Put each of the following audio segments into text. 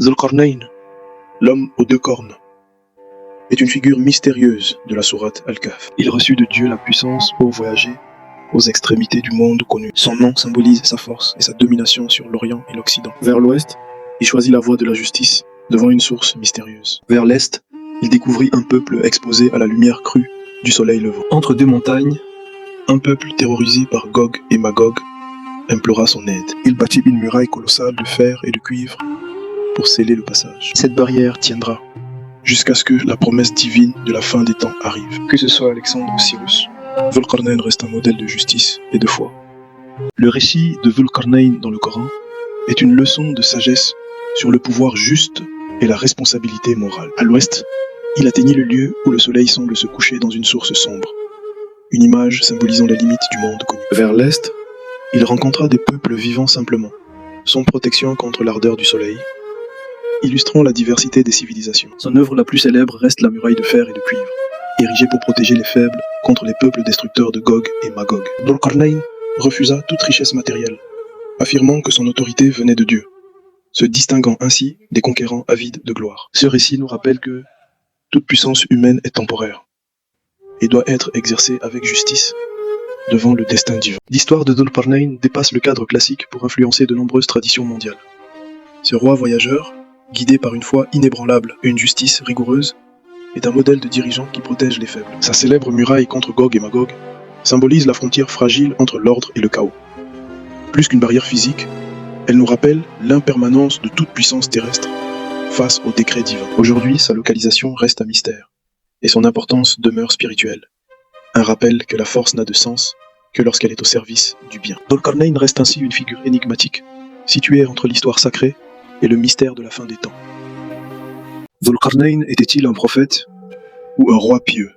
Zulqarnayn, l'homme aux deux cornes, est une figure mystérieuse de la sourate Al-Kahf. Il reçut de Dieu la puissance pour voyager aux extrémités du monde connu. Son nom symbolise sa force et sa domination sur l'Orient et l'Occident. Vers l'ouest, il choisit la voie de la justice devant une source mystérieuse. Vers l'est, il découvrit un peuple exposé à la lumière crue du soleil levant. Entre deux montagnes, un peuple terrorisé par Gog et Magog implora son aide. Il bâtit une muraille colossale de fer et de cuivre pour sceller le passage. Cette barrière tiendra jusqu'à ce que la promesse divine de la fin des temps arrive. Que ce soit Alexandre ou Cyrus, Zulqarnayn reste un modèle de justice et de foi. Le récit de Zulqarnayn dans le Coran est une leçon de sagesse sur le pouvoir juste et la responsabilité morale. À l'ouest, il atteignit le lieu où le soleil semble se coucher dans une source sombre, une image symbolisant les limites du monde connu. Vers l'est, il rencontra des peuples vivant simplement, sans protection contre l'ardeur du soleil, illustrant la diversité des civilisations. Son œuvre la plus célèbre reste la muraille de fer et de cuivre, érigée pour protéger les faibles contre les peuples destructeurs de Gog et Magog. Zulqarnayn refusa toute richesse matérielle, affirmant que son autorité venait de Dieu, se distinguant ainsi des conquérants avides de gloire. Ce récit nous rappelle que toute puissance humaine est temporaire et doit être exercée avec justice devant le destin divin. L'histoire de Zulqarnayn dépasse le cadre classique pour influencer de nombreuses traditions mondiales. Ce roi voyageur, guidé par une foi inébranlable et une justice rigoureuse, est un modèle de dirigeant qui protège les faibles. Sa célèbre muraille contre Gog et Magog symbolise la frontière fragile entre l'ordre et le chaos. Plus qu'une barrière physique, elle nous rappelle l'impermanence de toute puissance terrestre face au décret divin. Aujourd'hui, sa localisation reste un mystère, et son importance demeure spirituelle. Un rappel que la force n'a de sens que lorsqu'elle est au service du bien. Zulqarnayn reste ainsi une figure énigmatique, située entre l'histoire sacrée et le mystère de la fin des temps. Zulqarnayn était-il un prophète ou un roi pieux?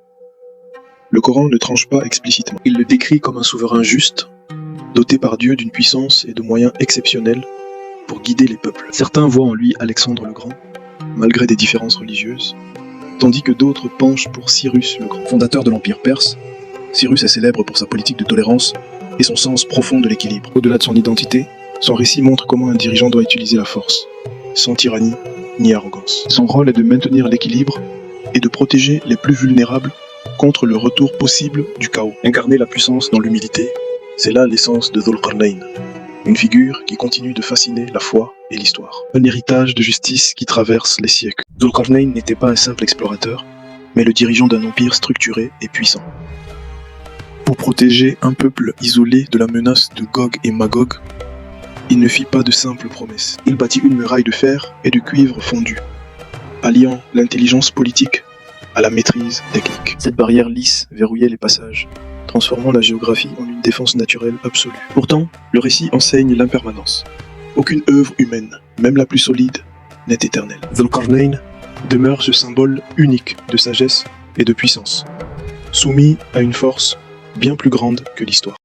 Le Coran ne tranche pas explicitement. Il le décrit comme un souverain juste, doté par Dieu d'une puissance et de moyens exceptionnels pour guider les peuples. Certains voient en lui Alexandre le Grand, malgré des différences religieuses, tandis que d'autres penchent pour Cyrus le Grand. Fondateur de l'Empire perse, Cyrus est célèbre pour sa politique de tolérance et son sens profond de l'équilibre. Au-delà de son identité, son récit montre comment un dirigeant doit utiliser la force, sans tyrannie ni arrogance. Son rôle est de maintenir l'équilibre et de protéger les plus vulnérables contre le retour possible du chaos. Incarner la puissance dans l'humilité, c'est là l'essence de Zulqarnayn, une figure qui continue de fasciner la foi et l'histoire. Un héritage de justice qui traverse les siècles. Zulqarnayn n'était pas un simple explorateur, mais le dirigeant d'un empire structuré et puissant. Pour protéger un peuple isolé de la menace de Gog et Magog, il ne fit pas de simples promesses. Il bâtit une muraille de fer et de cuivre fondu, alliant l'intelligence politique à la maîtrise technique. Cette barrière lisse verrouillait les passages, transformant la géographie en une défense naturelle absolue. Pourtant, le récit enseigne l'impermanence. Aucune œuvre humaine, même la plus solide, n'est éternelle. Zulqarnayn demeure ce symbole unique de sagesse et de puissance, soumis à une force bien plus grande que l'histoire.